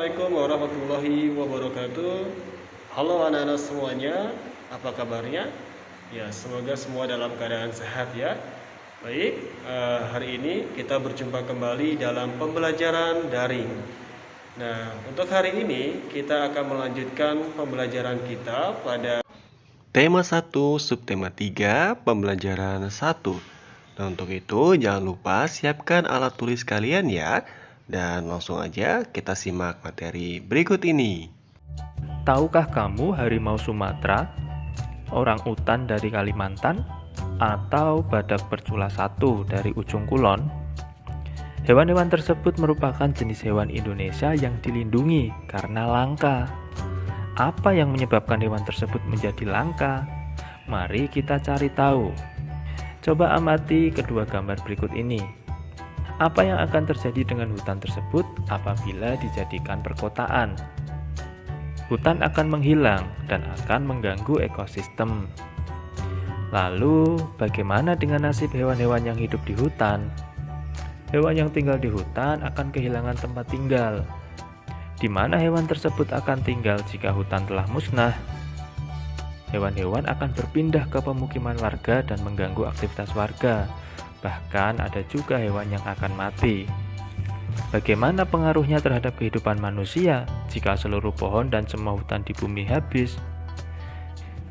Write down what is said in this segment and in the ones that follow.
Assalamualaikum warahmatullahi wabarakatuh. Halo anak-anak semuanya, apa kabarnya? Ya, semoga semua dalam keadaan sehat ya. Baik, hari ini kita berjumpa kembali dalam pembelajaran daring. Nah, untuk hari ini kita akan melanjutkan pembelajaran kita pada tema 1, subtema 3, pembelajaran 1. Nah, untuk itu jangan lupa siapkan alat tulis kalian ya. Dan langsung aja kita simak materi berikut ini. Tahukah kamu harimau Sumatera, orang utan dari Kalimantan, atau badak bercula satu dari ujung kulon? Hewan-hewan tersebut merupakan jenis hewan Indonesia yang dilindungi karena langka. Apa yang menyebabkan hewan tersebut menjadi langka? Mari kita cari tahu. Coba amati kedua gambar berikut ini. Apa yang akan terjadi dengan hutan tersebut apabila dijadikan perkotaan? Hutan akan menghilang dan akan mengganggu ekosistem. Lalu, bagaimana dengan nasib hewan-hewan yang hidup di hutan? Hewan yang tinggal di hutan akan kehilangan tempat tinggal. Di mana hewan tersebut akan tinggal jika hutan telah musnah? Hewan-hewan akan berpindah ke pemukiman warga dan mengganggu aktivitas warga. Bahkan ada juga hewan yang akan mati. Bagaimana pengaruhnya terhadap kehidupan manusia jika seluruh pohon dan semua hutan di bumi habis?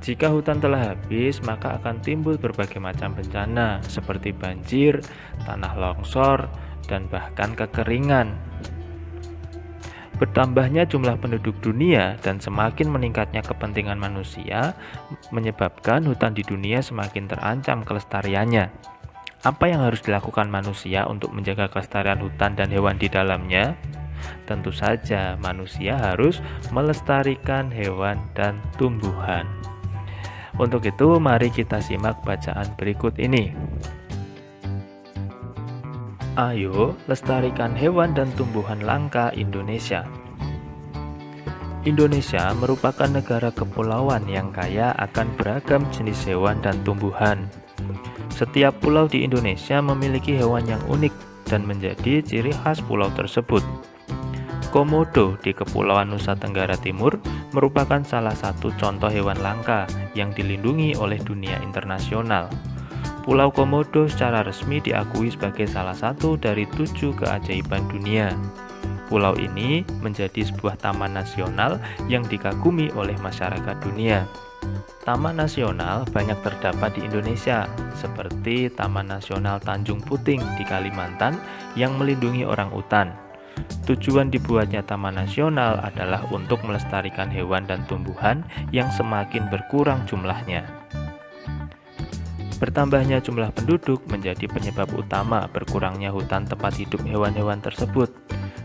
Jika hutan telah habis, maka akan timbul berbagai macam bencana seperti banjir, tanah longsor, dan bahkan kekeringan. Bertambahnya jumlah penduduk dunia dan semakin meningkatnya kepentingan manusia menyebabkan hutan di dunia semakin terancam kelestariannya. Apa yang harus dilakukan manusia untuk menjaga kelestarian hutan dan hewan di dalamnya? Tentu saja manusia harus melestarikan hewan dan tumbuhan. Untuk itu, mari kita simak bacaan berikut ini. Ayo lestarikan hewan dan tumbuhan langka Indonesia. Indonesia merupakan negara kepulauan yang kaya akan beragam jenis hewan dan tumbuhan. Setiap pulau di Indonesia memiliki hewan yang unik dan menjadi ciri khas pulau tersebut. Komodo di Kepulauan Nusa Tenggara Timur merupakan salah satu contoh hewan langka yang dilindungi oleh dunia internasional. Pulau Komodo secara resmi diakui sebagai salah satu dari 7 keajaiban dunia. Pulau ini menjadi sebuah taman nasional yang dikagumi oleh masyarakat dunia. Taman nasional banyak terdapat di Indonesia, seperti Taman Nasional Tanjung Puting di Kalimantan yang melindungi orang utan. Tujuan dibuatnya taman nasional adalah untuk melestarikan hewan dan tumbuhan yang semakin berkurang jumlahnya. Bertambahnya jumlah penduduk menjadi penyebab utama berkurangnya hutan tempat hidup hewan-hewan tersebut.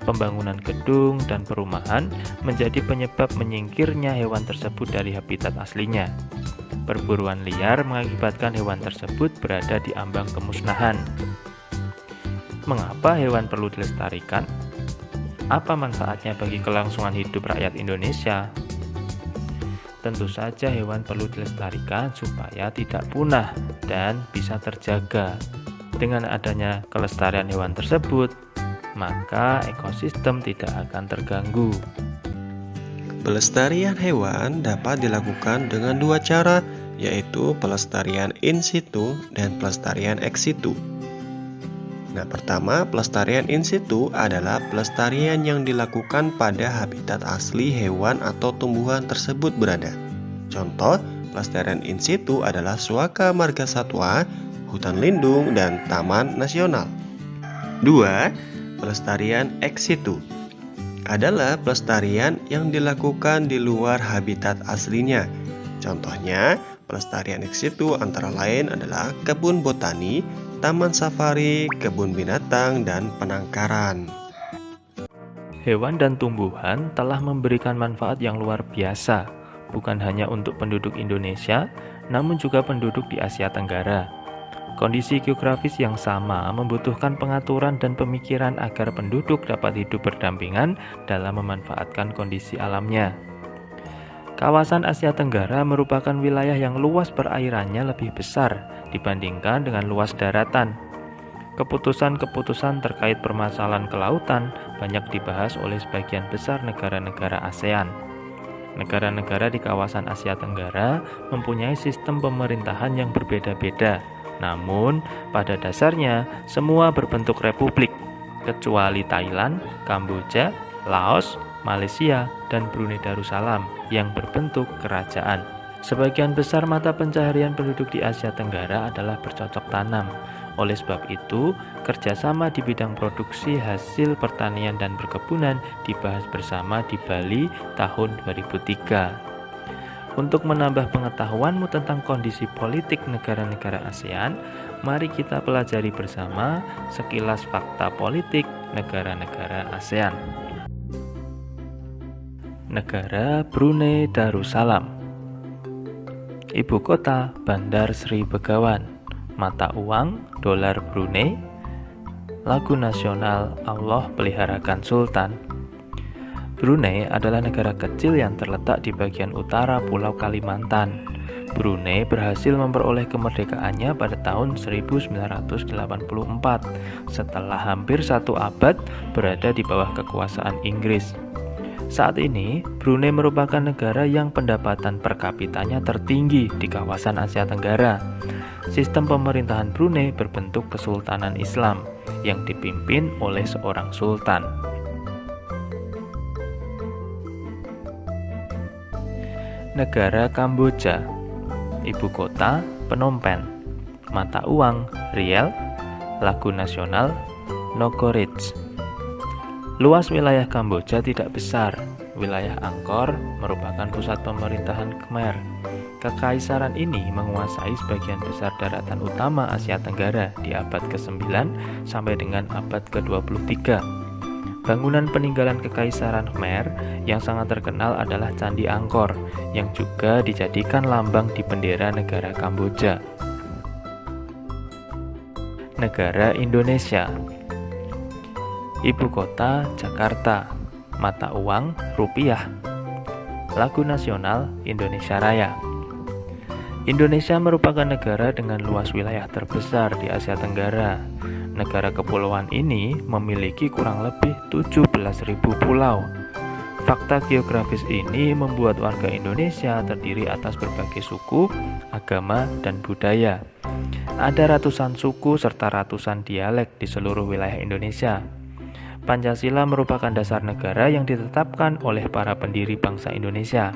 Pembangunan gedung dan perumahan menjadi penyebab menyingkirnya hewan tersebut dari habitat aslinya. Perburuan liar mengakibatkan hewan tersebut berada di ambang kemusnahan. Mengapa hewan perlu dilestarikan? Apa manfaatnya bagi kelangsungan hidup rakyat Indonesia? Tentu saja hewan perlu dilestarikan supaya tidak punah dan bisa terjaga. Dengan adanya kelestarian hewan tersebut, maka ekosistem tidak akan terganggu. Pelestarian hewan dapat dilakukan dengan dua cara, yaitu pelestarian in situ dan pelestarian ex situ. Nah, pertama, pelestarian in situ adalah pelestarian yang dilakukan pada habitat asli hewan atau tumbuhan tersebut berada. Contoh, pelestarian in situ adalah suaka marga satwa, hutan lindung, dan taman nasional. 2. Pelestarian ex situ adalah pelestarian yang dilakukan di luar habitat aslinya. Contohnya, pelestarian ex situ antara lain adalah kebun botani, taman safari, kebun binatang, dan penangkaran. Hewan dan tumbuhan telah memberikan manfaat yang luar biasa, bukan hanya untuk penduduk Indonesia, namun juga penduduk di Asia Tenggara. Kondisi geografis yang sama membutuhkan pengaturan dan pemikiran agar penduduk dapat hidup berdampingan dalam memanfaatkan kondisi alamnya. Kawasan Asia Tenggara merupakan wilayah yang luas perairannya lebih besar dibandingkan dengan luas daratan. Keputusan-keputusan terkait permasalahan kelautan banyak dibahas oleh sebagian besar negara-negara ASEAN. Negara-negara di kawasan Asia Tenggara mempunyai sistem pemerintahan yang berbeda-beda. Namun, pada dasarnya semua berbentuk republik, kecuali Thailand, Kamboja, Laos, Malaysia, dan Brunei Darussalam yang berbentuk kerajaan. Sebagian besar mata pencaharian penduduk di Asia Tenggara adalah bercocok tanam. Oleh sebab itu, kerjasama di bidang produksi hasil pertanian dan perkebunan dibahas bersama di Bali tahun 2003. Untuk menambah pengetahuanmu tentang kondisi politik negara-negara ASEAN, mari kita pelajari bersama sekilas fakta politik negara-negara ASEAN. Negara Brunei Darussalam. Ibu kota Bandar Sri Begawan. Mata uang dolar Brunei. Lagu nasional Allah Peliharakan Sultan. Brunei adalah negara kecil yang terletak di bagian utara Pulau Kalimantan. Brunei berhasil memperoleh kemerdekaannya pada tahun 1984 setelah hampir 1 abad berada di bawah kekuasaan Inggris. Saat ini, Brunei merupakan negara yang pendapatan per kapitanya tertinggi di kawasan Asia Tenggara. Sistem pemerintahan Brunei berbentuk Kesultanan Islam yang dipimpin oleh seorang sultan. Negara Kamboja. Ibu kota Phnom Penh. Mata uang riel. Lagu nasional Nokorich. Luas wilayah Kamboja tidak besar. Wilayah Angkor merupakan pusat pemerintahan Khmer. Kekaisaran ini menguasai sebagian besar daratan utama Asia Tenggara di abad ke-9 sampai dengan abad ke-23. Bangunan peninggalan Kekaisaran Khmer yang sangat terkenal adalah Candi Angkor, yang juga dijadikan lambang di bendera negara Kamboja. Negara Indonesia. Ibu kota Jakarta. Mata uang rupiah. Lagu nasional Indonesia Raya. Indonesia merupakan negara dengan luas wilayah terbesar di Asia Tenggara. Negara kepulauan ini memiliki kurang lebih 17.000 pulau. Fakta geografis ini membuat warga Indonesia terdiri atas berbagai suku, agama, dan budaya. Ada ratusan suku serta ratusan dialek di seluruh wilayah Indonesia. Pancasila merupakan dasar negara yang ditetapkan oleh para pendiri bangsa Indonesia.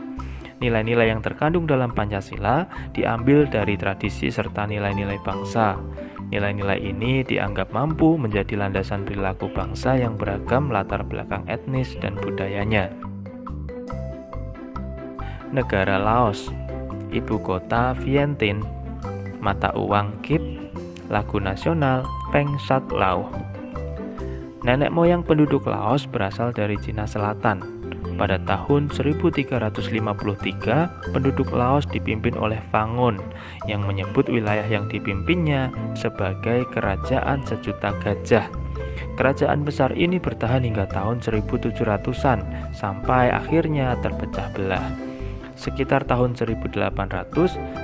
Nilai-nilai yang terkandung dalam Pancasila diambil dari tradisi serta nilai-nilai bangsa. Nilai-nilai ini dianggap mampu menjadi landasan perilaku bangsa yang beragam latar belakang etnis dan budayanya. Negara Laos. Ibu kota Vientiane. Mata uang Kip. Lagu nasional Peng Sat Lao. Nenek moyang penduduk Laos berasal dari Cina Selatan. Pada tahun 1353, penduduk Laos dipimpin oleh Fangon yang menyebut wilayah yang dipimpinnya sebagai Kerajaan Sejuta Gajah. Kerajaan besar ini bertahan hingga tahun 1700-an sampai akhirnya terpecah belah. Sekitar tahun 1800,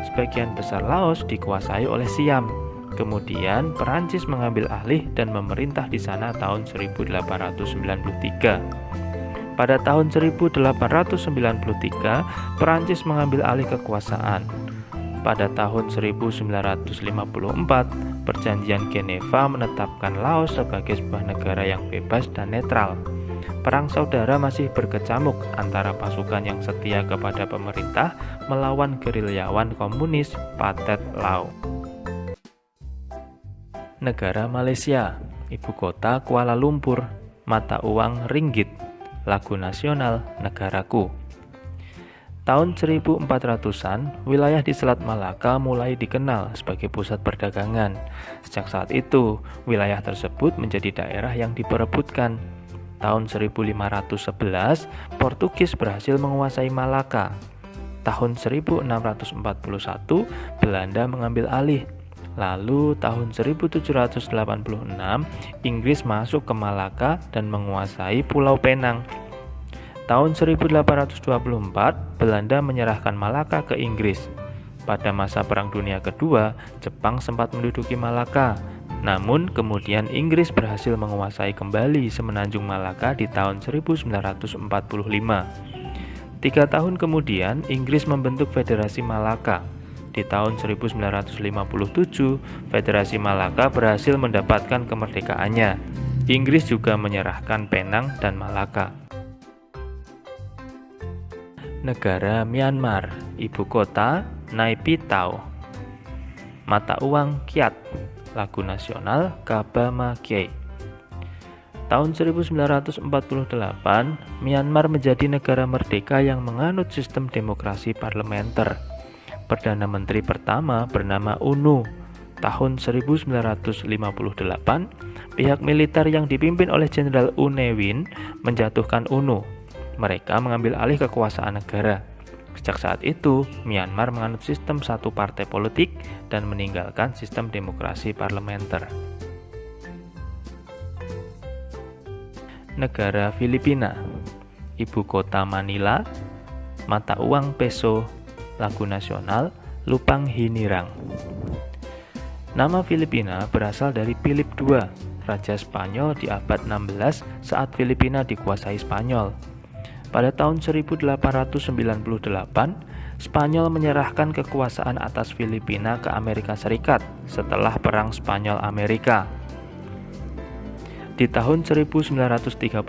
sebagian besar Laos dikuasai oleh Siam. Kemudian Perancis mengambil alih dan memerintah di sana tahun 1893. Pada tahun 1893, Perancis mengambil alih kekuasaan. Pada tahun 1954, Perjanjian Geneva menetapkan Laos sebagai sebuah negara yang bebas dan netral. Perang saudara masih berkecamuk antara pasukan yang setia kepada pemerintah melawan gerilyawan komunis Pathet Lao. Negara Malaysia. Ibu kota Kuala Lumpur. Mata uang ringgit. Lagu nasional Negaraku. Tahun 1400-an, wilayah di Selat Malaka mulai dikenal sebagai pusat perdagangan. Sejak saat itu, wilayah tersebut menjadi daerah yang diperebutkan. Tahun 1511, Portugis berhasil menguasai Malaka. Tahun 1641, Belanda mengambil alih. Lalu tahun 1786, Inggris masuk ke Malaka dan menguasai Pulau Penang. Tahun 1824, Belanda menyerahkan Malaka ke Inggris. Pada masa Perang Dunia Kedua, Jepang sempat menduduki Malaka. Namun kemudian Inggris berhasil menguasai kembali semenanjung Malaka di tahun 1945. 3 tahun kemudian Inggris membentuk Federasi Malaka. Di tahun 1957, Federasi Malaka berhasil mendapatkan kemerdekaannya. Inggris juga menyerahkan Penang dan Malaka. Negara Myanmar, ibu kota Naypyidaw, mata uang Kyat, lagu nasional Kabama Kye. Tahun 1948, Myanmar menjadi negara merdeka yang menganut sistem demokrasi parlementer. Perdana Menteri pertama bernama UNU. Tahun 1958, pihak militer yang dipimpin oleh Jenderal U Ne Win menjatuhkan UNU. Mereka mengambil alih kekuasaan negara. Sejak saat itu, Myanmar menganut sistem satu partai politik dan meninggalkan sistem demokrasi parlementer. Negara Filipina, ibu kota Manila, mata uang peso, lagu nasional Lupang Hinirang. Nama Filipina berasal dari Philip II, raja Spanyol di abad 16 saat Filipina dikuasai Spanyol. Pada tahun 1898, Spanyol menyerahkan kekuasaan atas Filipina ke Amerika Serikat setelah Perang Spanyol-Amerika. Di tahun 1935,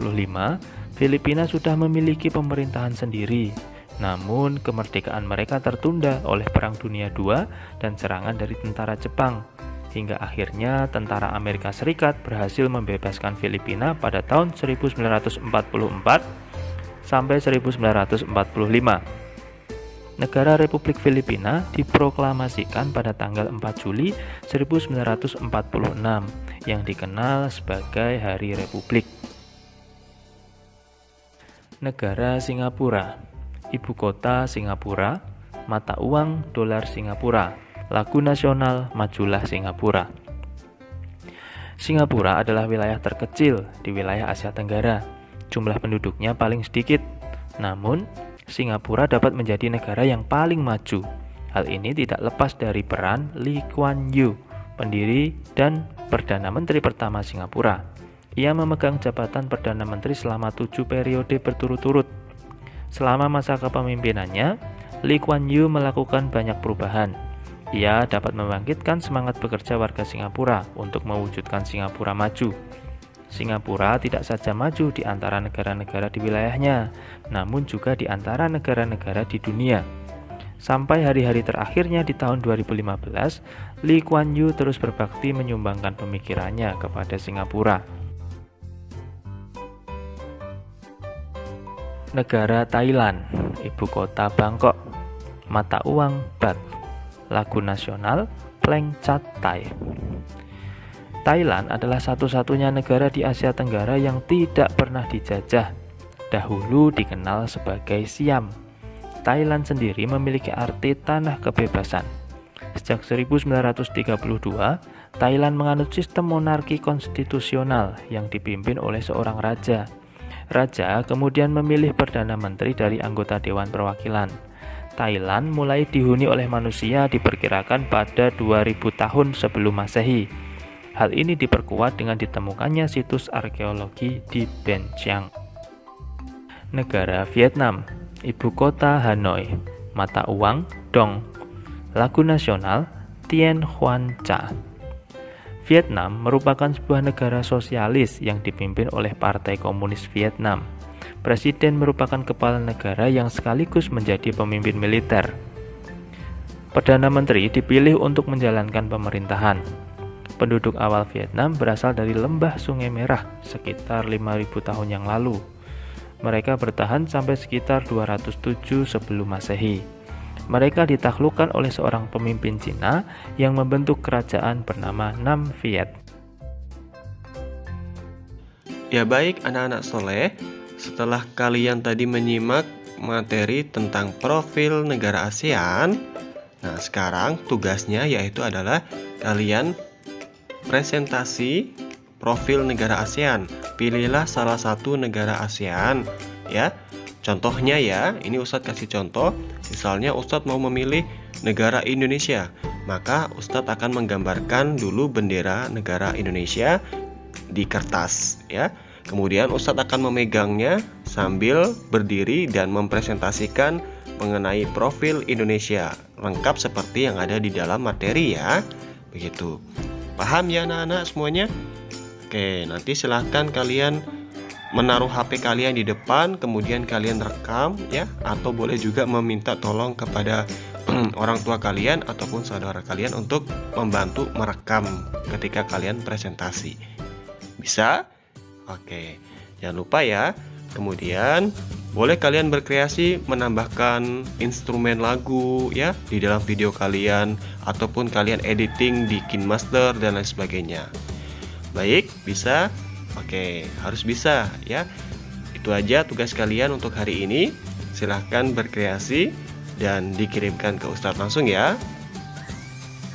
Filipina sudah memiliki pemerintahan sendiri. Namun, kemerdekaan mereka tertunda oleh Perang Dunia II dan serangan dari tentara Jepang. Hingga akhirnya tentara Amerika Serikat berhasil membebaskan Filipina pada tahun 1944 sampai 1945. Negara Republik Filipina diproklamasikan pada tanggal 4 Juli 1946 yang dikenal sebagai Hari Republik. Negara Singapura, ibu kota Singapura, mata uang dolar Singapura, lagu nasional Majulah Singapura. Singapura adalah wilayah terkecil di wilayah Asia Tenggara. Jumlah penduduknya paling sedikit. Namun, Singapura dapat menjadi negara yang paling maju. Hal ini tidak lepas dari peran Lee Kuan Yew, pendiri dan Perdana Menteri pertama Singapura. Ia memegang jabatan Perdana Menteri selama 7 periode berturut-turut. Selama masa kepemimpinannya, Lee Kuan Yew melakukan banyak perubahan. Ia dapat membangkitkan semangat bekerja warga Singapura untuk mewujudkan Singapura maju. Singapura tidak saja maju di antara negara-negara di wilayahnya, namun juga di antara negara-negara di dunia. Sampai hari-hari terakhirnya di tahun 2015, Lee Kuan Yew terus berbakti menyumbangkan pemikirannya kepada Singapura. Negara Thailand, ibu kota Bangkok, mata uang Baht, lagu nasional Pleng Chat Thai. Thailand adalah satu-satunya negara di Asia Tenggara yang tidak pernah dijajah. Dahulu dikenal sebagai Siam. Thailand sendiri memiliki arti tanah kebebasan. Sejak 1932, Thailand menganut sistem monarki konstitusional yang dipimpin oleh seorang raja. Raja kemudian memilih Perdana Menteri dari anggota Dewan Perwakilan. Thailand mulai dihuni oleh manusia diperkirakan pada 2000 tahun sebelum Masehi. Hal ini diperkuat dengan ditemukannya situs arkeologi di Ben Chiang. Negara Vietnam, ibu kota Hanoi, mata uang Dong, lagu nasional Tien Hoan Cha. Vietnam merupakan sebuah negara sosialis yang dipimpin oleh Partai Komunis Vietnam. Presiden merupakan kepala negara yang sekaligus menjadi pemimpin militer. Perdana Menteri dipilih untuk menjalankan pemerintahan. Penduduk awal Vietnam berasal dari lembah Sungai Merah sekitar 5.000 tahun yang lalu. Mereka bertahan sampai sekitar 207 sebelum Masehi. Mereka ditaklukkan oleh seorang pemimpin Cina yang membentuk kerajaan bernama Nam Viet. Ya baik anak-anak soleh, setelah kalian tadi menyimak materi tentang profil negara ASEAN, nah sekarang tugasnya yaitu adalah kalian presentasi profil negara ASEAN. Pilihlah salah satu negara ASEAN ya. Contohnya ya, ini Ustadz kasih contoh. Misalnya Ustadz mau memilih negara Indonesia. Maka Ustadz akan menggambarkan dulu bendera negara Indonesia di kertas ya. Kemudian Ustadz akan memegangnya sambil berdiri dan mempresentasikan mengenai profil Indonesia lengkap seperti yang ada di dalam materi ya. Begitu. Paham ya anak-anak semuanya? Oke, nanti silahkan kalian menaruh HP kalian di depan, kemudian kalian rekam ya, atau boleh juga meminta tolong kepada orang tua kalian ataupun saudara kalian untuk membantu merekam ketika kalian presentasi. Bisa? Oke, jangan lupa ya. Kemudian boleh kalian berkreasi menambahkan instrumen lagu ya di dalam video kalian, ataupun kalian editing di KineMaster dan lain sebagainya. Baik, bisa? Oke, harus bisa ya. Itu aja tugas kalian untuk hari ini. Silahkan berkreasi dan dikirimkan ke Ustadz langsung ya.